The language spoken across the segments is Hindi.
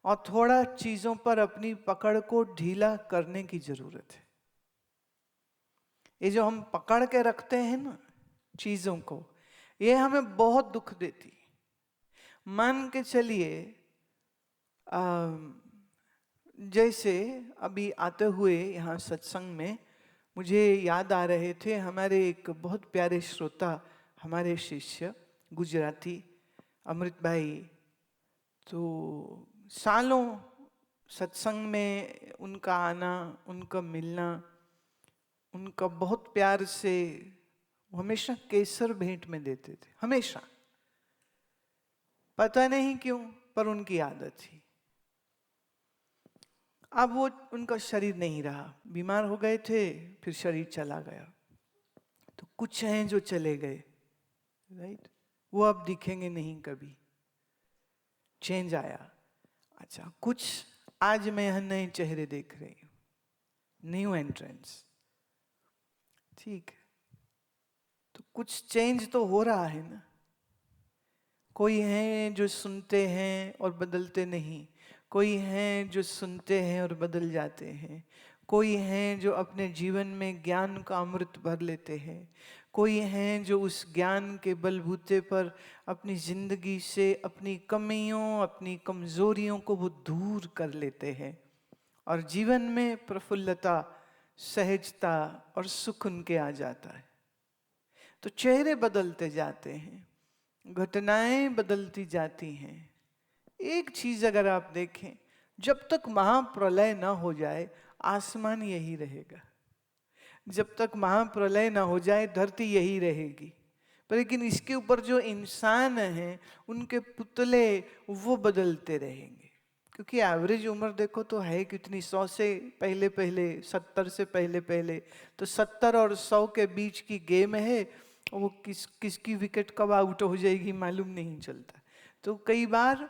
और थोड़ा चीजों पर अपनी पकड़ को ढीला करने की जरूरत है। ये जो हम पकड़ के रखते हैं ना चीजों को, ये हमें बहुत दुख देती है। मान के चलिए जैसे अभी आते हुए यहाँ सत्संग में मुझे याद आ रहे थे हमारे एक बहुत प्यारे श्रोता, हमारे शिष्य गुजराती अमृत भाई। तो सालों सत्संग में उनका आना, उनका मिलना, उनका बहुत प्यार से हमेशा केसर भेंट में देते थे, हमेशा। पता नहीं क्यों, पर उनकी आदत थी। अब वो उनका शरीर नहीं रहा, बीमार हो गए थे, फिर शरीर चला गया। तो कुछ हैं जो चले गए, राइट, वो अब दिखेंगे नहीं कभी, चेंज आया। अच्छा, कुछ आज मैं यहां नए चेहरे देख रही हूं, न्यू एंट्रेंस, ठीक है। तो कुछ चेंज तो हो रहा है ना। कोई हैं जो सुनते हैं और बदलते नहीं, कोई हैं जो सुनते हैं और बदल जाते हैं, कोई हैं जो अपने जीवन में ज्ञान का अमृत भर लेते हैं, कोई हैं जो उस ज्ञान के बलबूते पर अपनी जिंदगी से अपनी कमियों, अपनी कमजोरियों को वो दूर कर लेते हैं और जीवन में प्रफुल्लता, सहजता और सुख उनके आ जाता है। तो चेहरे बदलते जाते हैं, घटनाएं बदलती जाती हैं। एक चीज अगर आप देखें, जब तक महाप्रलय ना हो जाए आसमान यही रहेगा, जब तक महाप्रलय ना हो जाए धरती यही रहेगी। पर लेकिन इसके ऊपर जो इंसान हैं उनके पुतले वो बदलते रहेंगे, क्योंकि एवरेज उम्र देखो तो है कितनी, 100 से पहले पहले, 70 से पहले पहले। तो 70 और 100 के बीच की गेम है, वो किसकी विकेट कब आउट हो जाएगी मालूम नहीं चलता। तो कई बार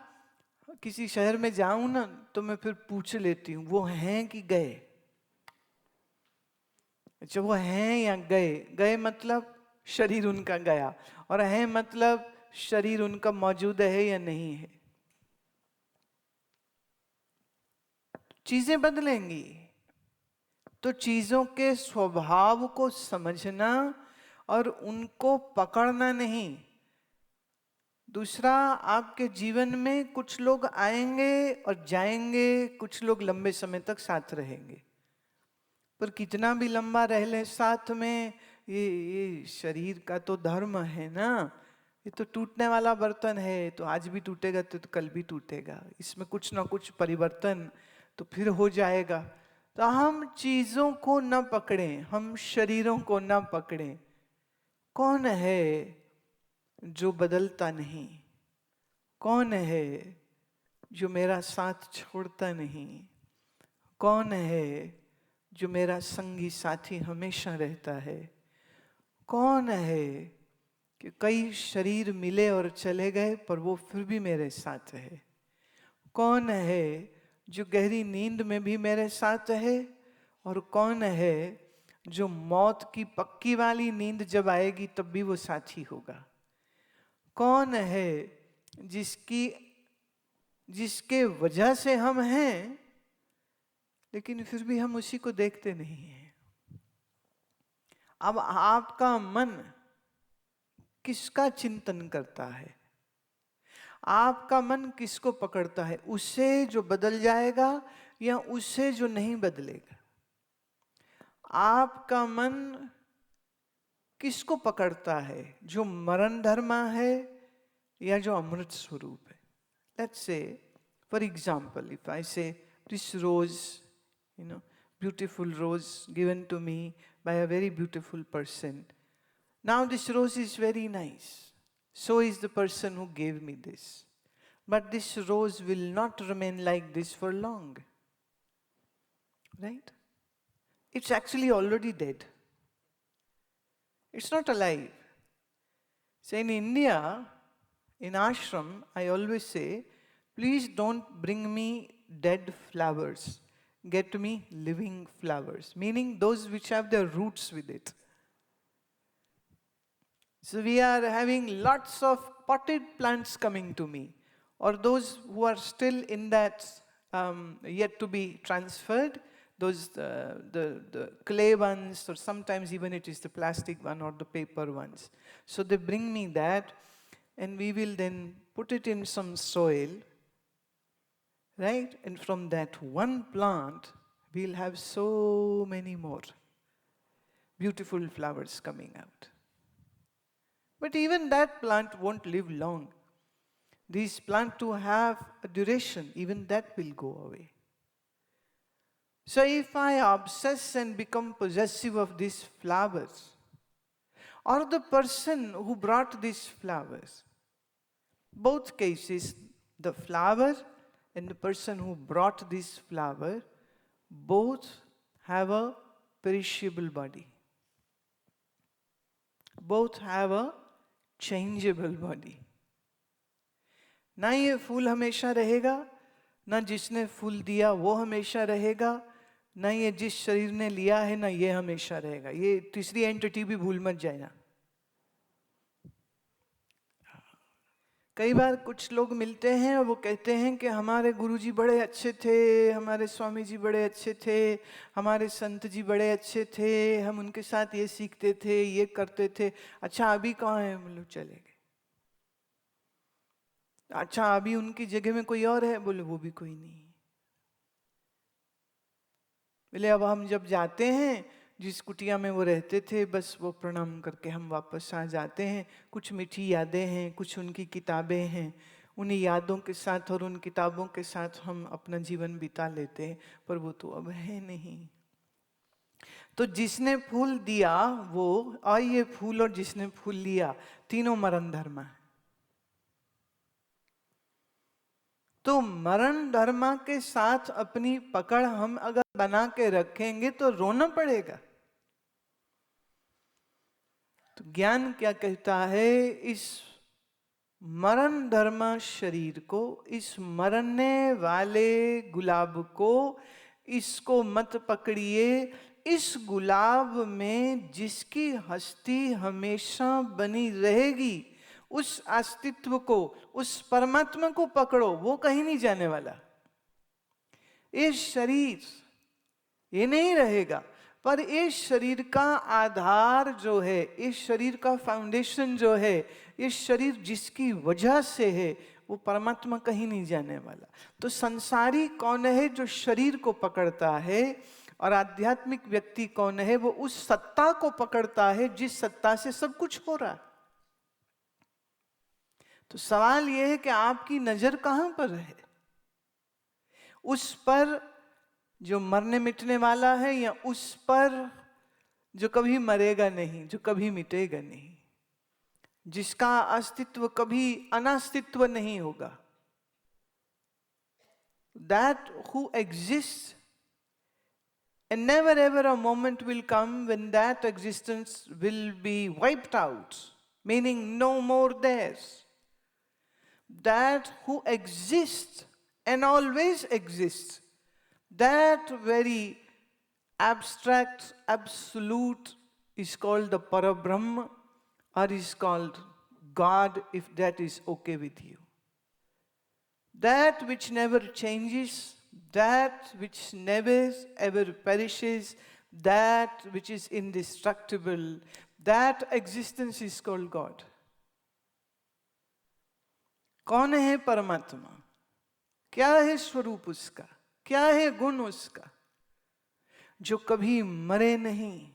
किसी शहर में जाऊं ना तो मैं फिर पूछ लेती हूँ वो हैं कि गए। अच्छा, वो हैं या गए? गए मतलब शरीर उनका गया, और है मतलब शरीर उनका मौजूद है या नहीं है। चीजें बदलेंगी, तो चीजों के स्वभाव को समझना और उनको पकड़ना नहीं। दूसरा, आपके जीवन में कुछ लोग आएंगे और जाएंगे, कुछ लोग लंबे समय तक साथ रहेंगे। पर कितना भी लंबा रह ले साथ में, ये शरीर का तो धर्म है ना। ये तो टूटने वाला बर्तन है, तो आज भी टूटेगा तो कल भी टूटेगा, इसमें कुछ ना कुछ परिवर्तन तो फिर हो जाएगा। तो हम चीजों को न पकड़ें, हम शरीरों को न पकड़ें। कौन है जो बदलता नहीं? कौन है जो मेरा साथ छोड़ता नहीं? कौन है जो मेरा संगी साथी हमेशा रहता है? कौन है कि कई शरीर मिले और चले गए पर वो फिर भी मेरे साथ है? कौन है जो गहरी नींद में भी मेरे साथ है? और कौन है जो मौत की पक्की वाली नींद जब आएगी तब भी वो साथी होगा? कौन है जिसके वजह से हम हैं लेकिन फिर भी हम उसी को देखते नहीं हैं? अब आपका मन किसका चिंतन करता है? आपका मन किसको पकड़ता है? उसे जो बदल जाएगा या उसे जो नहीं बदलेगा? आपका मन किसको पकड़ता है? जो मरण धर्मा है या जो अमृत स्वरूप है? Let's say for example, if I say this rose, beautiful rose given to me by a very beautiful person. Now this rose is very nice. So is the person who gave me this. But this rose will not remain like this for long. Right? It's actually already dead. It's not alive. So in India, in ashram, I always say, please don't bring me dead flowers. Get me living flowers, meaning those which have their roots with it. So we are having lots of potted plants coming to me, or those who are still in that yet to be transferred. Those the clay ones, or sometimes even it is the plastic one or the paper ones. So they bring me that, and we will then put it in some soil, right? And from that one plant, we'll have so many more beautiful flowers coming out. But even that plant won't live long. These plants to have a duration, even that will go away. So if I obsess and become possessive of these flowers, or the person who brought these flowers, both cases, the flower and the person who brought this flower, both have a perishable body. Both have a changeable body. ना ये फूल हमेशा रहेगा, ना जिसने फूल दिया वो हमेशा रहेगा, ना ये जिस शरीर ने लिया है ना ये हमेशा रहेगा. ये तीसरी एंटिटी भी भूल मत जाना. कई बार कुछ लोग मिलते हैं और वो कहते हैं कि हमारे गुरुजी बड़े अच्छे थे, हमारे स्वामी जी बड़े अच्छे थे, हमारे संत जी बड़े अच्छे थे, हम उनके साथ ये सीखते थे, ये करते थे. अच्छा अभी कहाँ है? बोलो चले गए. अच्छा अभी उनकी जगह में कोई और है? बोले वो भी कोई नहीं. बोले अब हम जब जाते हैं, जिस कुटिया में वो रहते थे, बस वो प्रणाम करके हम वापस आ जाते हैं. कुछ मीठी यादें हैं, कुछ उनकी किताबें हैं, उन्हीं यादों के साथ और उन किताबों के साथ हम अपना जीवन बिता लेते हैं, पर वो तो अब है नहीं. तो जिसने फूल दिया वो, और ये फूल और जिसने फूल लिया, तीनों मरण धर्म है. तो मरण धर्म के साथ अपनी पकड़ हम अगर बना के रखेंगे तो रोना पड़ेगा. तो ज्ञान क्या कहता है? इस मरण धर्म शरीर को, इस मरने वाले गुलाब को, इसको मत पकड़िए. इस गुलाब में जिसकी हस्ती हमेशा बनी रहेगी, उस अस्तित्व को, उस परमात्मा को पकड़ो, वो कहीं नहीं जाने वाला. इस शरीर ये नहीं रहेगा, पर इस शरीर का आधार जो है, इस शरीर का फाउंडेशन जो है, इस शरीर जिसकी वजह से है, वो परमात्मा कहीं नहीं जाने वाला. तो संसारी कौन है? जो शरीर को पकड़ता है. और आध्यात्मिक व्यक्ति कौन है? वो उस सत्ता को पकड़ता है जिस सत्ता से सब कुछ हो रहा है. तो सवाल यह है कि आपकी नजर कहां पर है? उस पर जो मरने मिटने वाला है, या उस पर जो कभी मरेगा नहीं, जो कभी मिटेगा नहीं, जिसका अस्तित्व कभी अनास्तित्व नहीं होगा? That who exists, and never ever a moment will come when that existence will be wiped out, meaning no more theirs. That who exists and always exists, that very abstract, absolute is called the Parabrahma, or is called God, if that is okay with you. That which never changes, that which never ever perishes, that which is indestructible, that existence is called God. कौन है परमात्मा? क्या है स्वरूप उसका? क्या है गुण उसका? जो कभी मरे नहीं,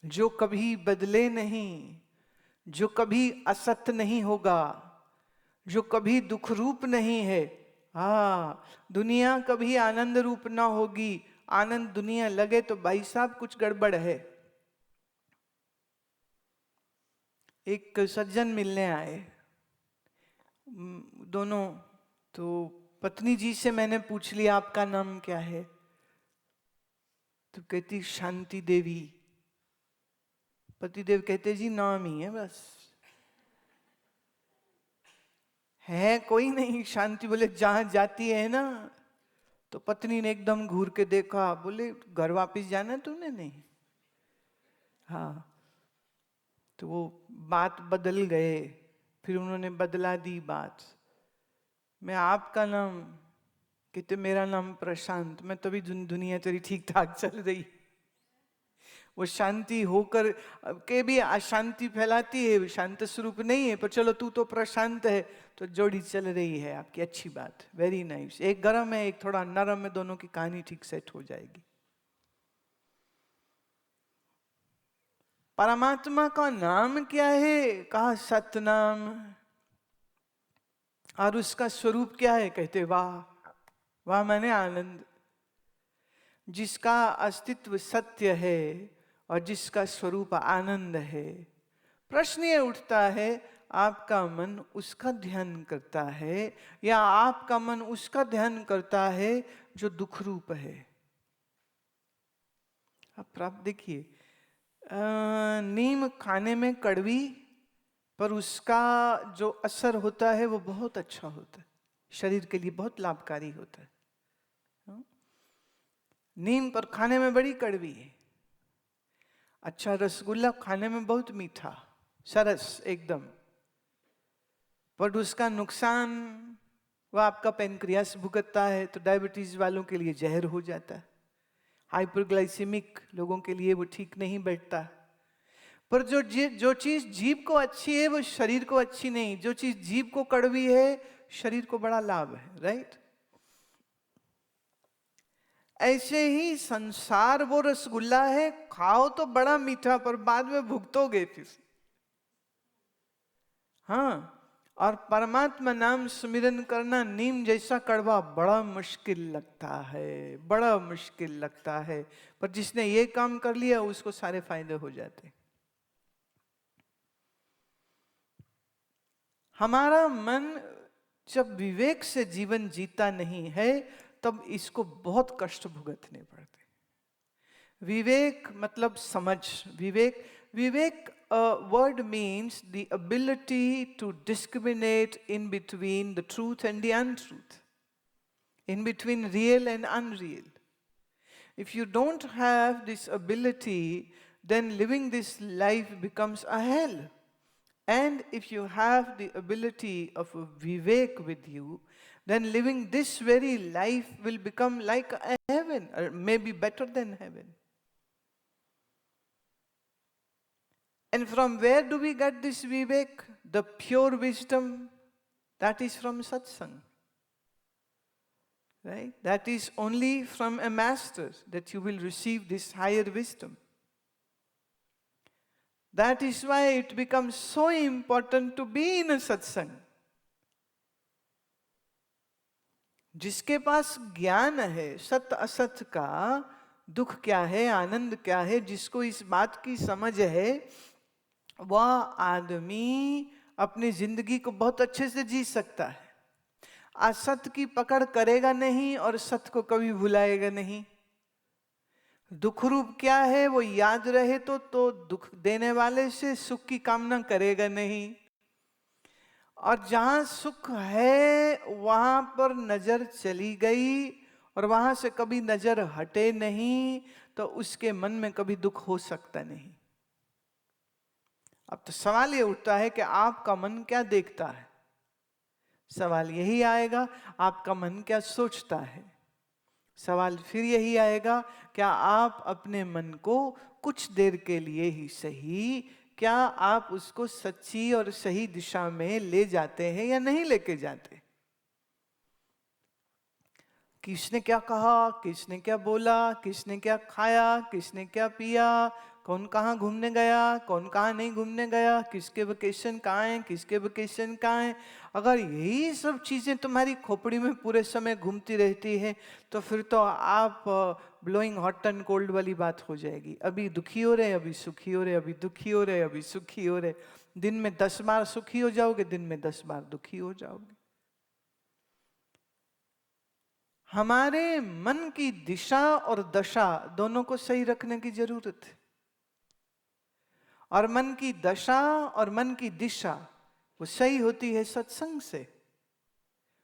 जो कभी बदले नहीं, जो कभी असत नहीं होगा, जो कभी दुख रूप नहीं है. दुनिया कभी आनंद रूप ना होगी. आनंद दुनिया लगे तो भाई साहब कुछ गड़बड़ है. एक सज्जन मिलने आए, दोनों. तो पत्नी जी से मैंने पूछ लिया आपका नाम क्या है? तो कहती शांति देवी. पतिदेव कहते जी नाम ही है बस, है कोई नहीं. शांति बोले जहां जाती है ना. तो पत्नी ने एकदम घूर के देखा, बोले घर वापस जाना तूने? नहीं. हाँ. तो वो बात बदल गए. फिर उन्होंने बदला दी बात. मैं आपका नाम कहते मेरा नाम प्रशांत, मैं तभी दुनिया तेरी ठीक ठाक चल रही। वो शांति होकर के भी अशांति फैलाती है, शांत स्वरूप नहीं है, पर चलो तू तो प्रशांत है, तो जोड़ी चल रही है आपकी, अच्छी बात, वेरी नाइस। एक गर्म है, एक थोड़ा नरम है, दोनों की कहानी ठीक सेट हो जाएगी। परमात्मा का नाम क्या है? कहा सतनाम। और उसका स्वरूप क्या है? कहते वाह। वाह माने आनंद। जिसका अस्तित्व सत्य है और जिसका स्वरूप आनंद है। प्रश्न ये उठता है, आपका मन उसका ध्यान करता है या आपका मन उसका ध्यान करता है जो दुख रूप है? आप देखिए, नीम खाने में कड़वी, पर उसका जो असर होता है वो बहुत अच्छा होता है, शरीर के लिए बहुत लाभकारी होता है। नीम पर खाने में बड़ी कड़वी है। अच्छा रसगुल्ला खाने में बहुत मीठा, सरस एकदम, पर उसका नुकसान वो आपका पेनक्रियास भुगतता है, तो डायबिटीज वालों के लिए जहर हो जाता है। हाइपरग्लाइसेमिक लोगों के लिए वो ठीक नहीं बैठता। पर जो चीज जीभ को अच्छी है वो शरीर को अच्छी नहीं, जो चीज जीभ को कड़वी है शरीर को बड़ा लाभ है, राइट? ऐसे ही संसार वो रसगुल्ला है, खाओ तो बड़ा मीठा, पर बाद में भुगतोगे फिर। हाँ, और परमात्मा नाम सुमिरन करना नीम जैसा कड़वा बड़ा मुश्किल लगता है, बड़ा मुश्किल लगता है, पर जिसने ये काम कर लिया उसको सारे फायदे हो जाते। हमारा मन जब विवेक से जीवन जीता नहीं है तब इसको बहुत कष्ट भुगतने पड़ते। विवेक मतलब समझ। विवेक word means the ability to discriminate in between the truth and the untruth, in between real and unreal. If you don't have this ability, then living this life becomes a hell. And if you have the ability of a vivek with you, then living this very life will become like a heaven, or maybe better than heaven. And from where do we get this vivek? The pure wisdom, that is from satsang. Right? That is only from a master that you will receive this higher wisdom. That is why it becomes so important to be in a satsang. जिसके पास ज्ञान है सत्य असत्य का, दुख क्या है आनंद क्या है, जिसको इस बात की समझ है, वह आदमी अपनी जिंदगी को बहुत अच्छे से जी सकता है। असत्य की पकड़ करेगा नहीं और सत्य को कभी भुलाएगा नहीं। दुख रूप क्या है वो याद रहे तो दुख देने वाले से सुख की कामना करेगा नहीं। और जहां सुख है वहां पर नजर चली गई और वहां से कभी नजर हटे नहीं, तो उसके मन में कभी दुख हो सकता नहीं। अब तो सवाल ये उठता है कि आपका मन क्या देखता है। सवाल यही आएगा, आपका मन क्या सोचता है। सवाल फिर यही आएगा, क्या आप अपने मन को कुछ देर के लिए ही सही, क्या आप उसको सच्ची और सही दिशा में ले जाते हैं या नहीं लेके जाते। किसने क्या कहा, किसने क्या बोला, किसने क्या खाया, किसने क्या पिया, कौन कहाँ घूमने गया, कौन कहाँ नहीं घूमने गया, किसके वेकेशन कहाँ हैं, किसके वेकेशन कहाँ हैं। अगर यही सब चीज़ें तुम्हारी खोपड़ी में पूरे समय घूमती रहती है तो फिर तो आप ब्लोइंग हॉट एंड कोल्ड वाली बात हो जाएगी। अभी दुखी हो रहे, अभी सुखी हो रहे, अभी दुखी हो रहे, अभी सुखी हो रहे। दिन में 10 बार सुखी हो जाओगे, दिन में 10 बार दुखी हो जाओगे। हमारे मन की दिशा और दशा दोनों को सही रखने की जरूरत है। और मन की दशा और मन की दिशा वो सही होती है सत्संग से,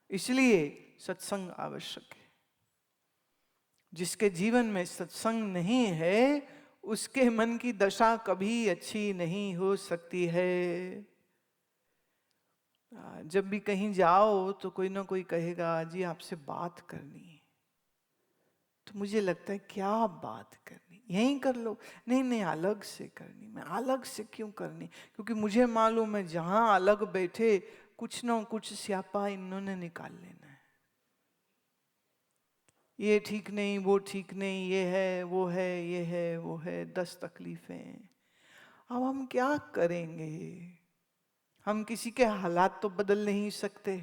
इसलिए सत्संग आवश्यक है। जिसके जीवन में सत्संग नहीं है उसके मन की दशा कभी अच्छी नहीं हो सकती है। जब भी कहीं जाओ तो कोई ना कोई कहेगा जी आपसे बात करनी है। तो मुझे लगता है क्या बात करनी, यहीं कर लो। नहीं नहीं, अलग से करनी। मैं अलग से क्यों करनी? क्योंकि मुझे मालूम है जहां अलग बैठे कुछ ना कुछ स्यापा इन्होंने निकाल लेना है। ये ठीक नहीं, वो ठीक नहीं, ये है वो है, ये है वो है, 10 तकलीफें। अब हम क्या करेंगे? हम किसी के हालात तो बदल नहीं सकते।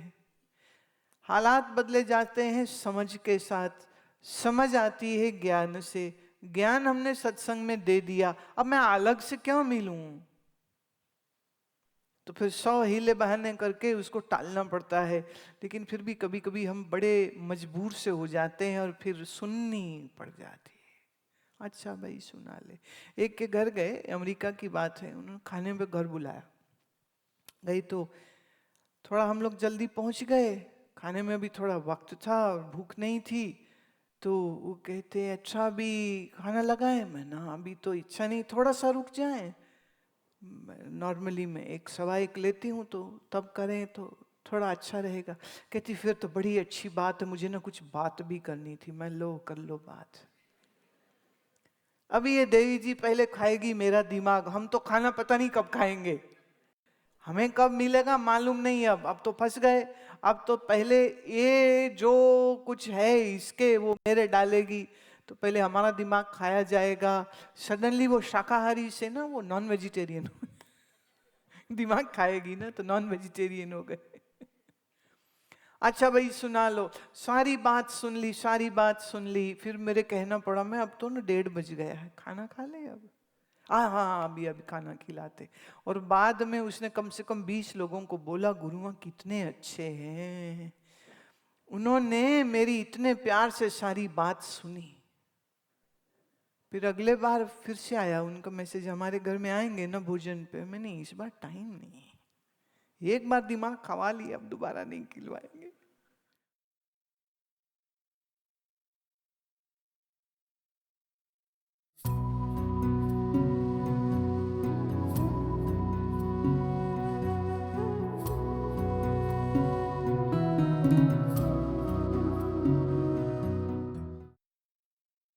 हालात बदले जाते हैं समझ के साथ, समझ आती है ज्ञान से। ज्ञान हमने सत्संग में दे दिया, अब मैं अलग से क्यों मिलूं? तो फिर 100 हीले बहाने करके उसको टालना पड़ता है। लेकिन फिर भी कभी कभी हम बड़े मजबूर से हो जाते हैं और फिर सुननी पड़ जाती है। अच्छा भाई सुना ले। एक के घर गए, अमेरिका की बात है, उन्होंने खाने पे घर बुलाया। गई तो थोड़ा हम लोग जल्दी पहुंच गए, खाने में भी थोड़ा वक्त था और भूख नहीं थी। तो वो कहते अच्छा अभी खाना लगाए? मैं ना अभी तो इच्छा नहीं, थोड़ा सा रुक जाए। नॉर्मली मैं 1 सवा 1 लेती हूँ तो तब करें तो थोड़ा अच्छा रहेगा। कहती फिर तो बड़ी अच्छी बात है, मुझे ना कुछ बात भी करनी थी। मैं लो कर लो बात। अभी ये देवी जी पहले खाएगी मेरा दिमाग, हम तो खाना पता नहीं कब खाएंगे, हमें कब मिलेगा मालूम नहीं। अब तो फंस गए। अब तो पहले ये जो कुछ है इसके वो मेरे डालेगी, तो पहले हमारा दिमाग खाया जाएगा। सडनली वो शाकाहारी से ना वो नॉन वेजिटेरियन दिमाग खाएगी ना तो नॉन वेजिटेरियन हो गए। अच्छा भाई सुना लो। सारी बात सुन ली, सारी बात सुन ली। फिर मेरे कहना पड़ा मैं अब तो ना 1:30 बज गया है, खाना खा ले अब। हाँ हाँ हाँ, अभी अभी खाना खिलाते। और बाद में उसने कम से कम 20 लोगों को बोला गुरुआ कितने अच्छे हैं, उन्होंने मेरी इतने प्यार से सारी बात सुनी। फिर अगले बार फिर से आया उनका मैसेज, हमारे घर में आएंगे ना भोजन पे? मैंने इस बार टाइम नहीं, एक बार दिमाग खवा लिया, अब दोबारा नहीं खिलवाएंगे।